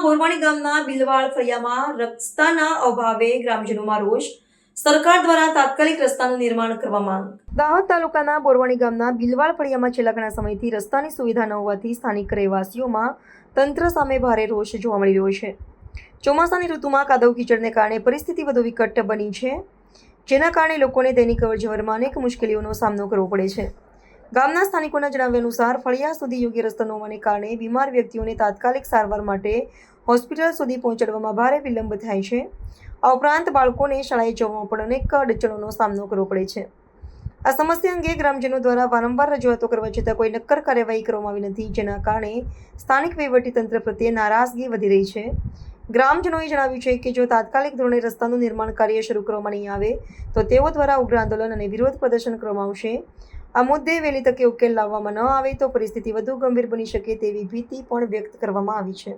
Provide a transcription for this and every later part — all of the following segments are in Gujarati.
બોરવાણી ગામના બિલવાડ ફળિયામાં રસ્તાના અભાવે ગ્રામજનોમાં રોષ. સરકાર દ્વારા તાત્કાલિક રસ્તાનું નિર્માણ કરવા માંગ. દાહોદ તાલુકાના બોરવાણી ગામના બિલવાડ ફળિયામાં છેલ્લા ઘણા સમયથી રસ્તાની સુવિધા ન હોવાથી સ્થાનિક રહેવાસીઓમાં તંત્ર સામે ભારે રોષ જોવા મળી રહ્યો છે. ચોમાસાની ઋતુમાં કાદવ કીચડને કારણે પરિસ્થિતિ વધુ વિકટ બની છે, જેના કારણે લોકોને દૈનિક અવરજવરમાં અનેક મુશ્કેલીઓનો સામનો કરવો પડે છે. ગામના સ્થાનિકોના જણાવ્યા અનુસાર ફળિયા સુધી યોગ્ય રસ્તો ન હોવાને કારણે બીમાર વ્યક્તિઓને તાત્કાલિક સારવાર માટે હોસ્પિટલ સુધી પહોંચાડવામાં ભારે વિલંબ થાય છે. આ ઉપરાંત બાળકોને શાળાએ જવામાં પણ અનેક અડચણોનો સામનો કરવો પડે છે. આ સમસ્યા અંગે ગ્રામજનો દ્વારા વારંવાર રજૂઆતો કરવા છતાં કોઈ નક્કર કાર્યવાહી કરવામાં આવી નથી, જેના કારણે સ્થાનિક વહીવટીતંત્ર પ્રત્યે નારાજગી વધી રહી છે. ગ્રામજનોએ જણાવ્યું છે કે જો તાત્કાલિક ધોરણે રસ્તાનું નિર્માણ કાર્ય શરૂ કરવામાં નહીં આવે તો તેઓ દ્વારા ઉગ્ર આંદોલન અને વિરોધ પ્રદર્શન કરવામાં આવશે. આ મુદ્દે વહેલી તકે ઉકેલ લાવવામાં ન આવે તો પરિસ્થિતિ વધુ ગંભીર બની શકે તેવી ભીતિ પણ વ્યક્ત કરવામાં આવી છે.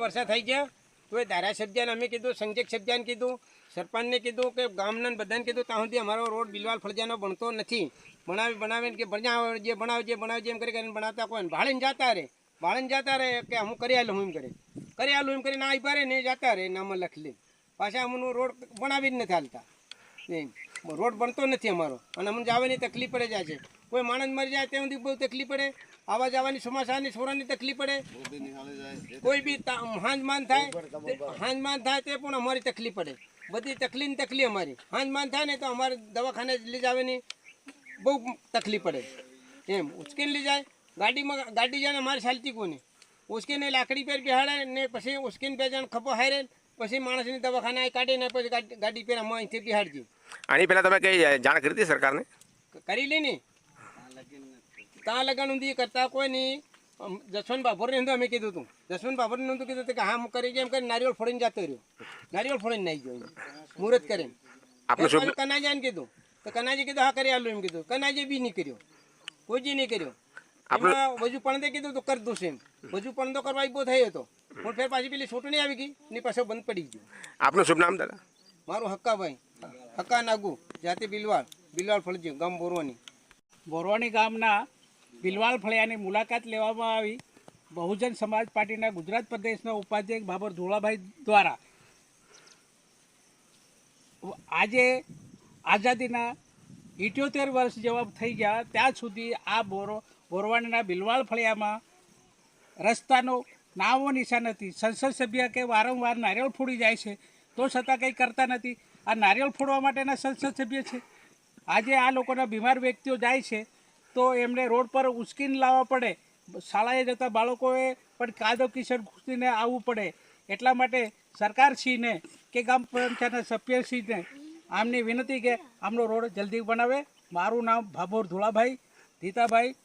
વર્ષા થઈ ગયા તો એ ધારાસભ્યને અમે કીધું, સંજય સભ્યને કીધું, સરપંચને કીધું કે ગામના બધાને કીધું, ત્યાં સુધી અમારો રોડ બિલવાલ ફળિયાનો બનતો નથી. બનાવીને કે બનાવે એમ કરીને બનાવતા કોઈ ભાળીને જતા રહે કે હું કરી આલું એમ કરીને આવી પારે ને જતા રહે નામાં લખી લે. પાછા અમને રોડ બનાવી જ નથી હાલતા. રોડ બનતો નથી અમારો અને અમને જવાની તકલીફ પડે જાય છે. કોઈ માણસ મરી જાય ત્યાં સુધી બહુ તકલીફ પડે. આવવા જવાની ચોમાસાની છોરાની તકલીફ પડે. કોઈ બી હાંજમાન થાય તે પણ અમારી તકલીફ પડે. બધી તકલીફ અમારી હાંજમાન થાય ને તો અમારે દવાખાને લઈ જવાની બહુ તકલીફ પડે. એમ ઉચકીને લઈ જાય ગાડી જાય ને અમારી ચાલતી કોને ઉચકીને લાકડી પર બેહાડે ને પછી ઉચકીને બે જણ ખપો હારે પછી માણસની દવાખાને કાઢીને પછી ગાડી પર અમે અહીંથી બિહાડજી. આની પહેલા તમે કઈ જાણ કરી હતી સરકારને? કરી લે ને ત્યાં લગન ઊંધી કરતા કોઈ નહીં. જસવંત બાભરને નહોતું અમે કીધું હતું. જસવંત બાભરને નહોતું કીધું કે હા હું કરી ગયા એમ કરી નારિયેળ ફોડીને જતો રહ્યો. નારિયેળ ફોડીને નાઈ ગયો મુહૂર્ત કરીને. કનાજીને કીધું તો કનાજી કીધું હા કરી આલું એમ કીધું. કનાજી બી નહીં કર્યો, કોઈ જ નહીં કર્યો. એમાં વજુ પણ કીધું તો કરી દઉં એમ. વજુ પણ તો કરવા બહુ થયો હતો પણ ફેર પાછી પેલી છોટણી આવી ગઈ ને પાછો બંધ પડી ગયો. આપનું શુભ નામ દાદા? મારું હક્કાભાઈ, હક્કા નાગુ, જાતિ બિલવાડ ફળિયું, ગામ બોરવાની. બોરવાણી ગામના બિલવાડ ફળિયાની મુલાકાત લેવામાં આવી. બહુજન સમાજ પાર્ટીના ગુજરાત પ્રદેશના ઉપાધ્યક્ષ બાબર ધોળાભાઈ દ્વારા આજે આઝાદીના 78 વર્ષ જેવા થઈ ગયા ત્યાં સુધી આ બોરવાણીના બિલવાડ ફળિયામાં રસ્તાનો નામો નિશાન નથી. સંસદ સભ્ય કે વારંવાર નારિયેળ ફોડી જાય છે તો છતાં કંઈ કરતા નથી. આ નારિયેળ ફોડવા માટેના સંસદ સભ્ય છે. આજે આ લોકોના બીમાર વ્યક્તિઓ જાય છે તો એમને રોડ પર ઉચકીને લાવવા પડે. શાળાએ જતા બાળકોએ પણ કાદવ કિચડ ઘૂસીને આવવું પડે. એટલા માટે સરકારશ્રીને કે ગ્રામ પંચાયતના સભ્યશ્રીને આમની વિનંતી કે આમનો રોડ જલ્દી બનાવે. મારું નામ બાબર ધોળાભાઈ, ધીતાભાઈ,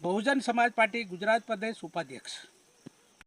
બહુજન સમાજ પાર્ટી ગુજરાત પ્રદેશ ઉપાધ્યક્ષ.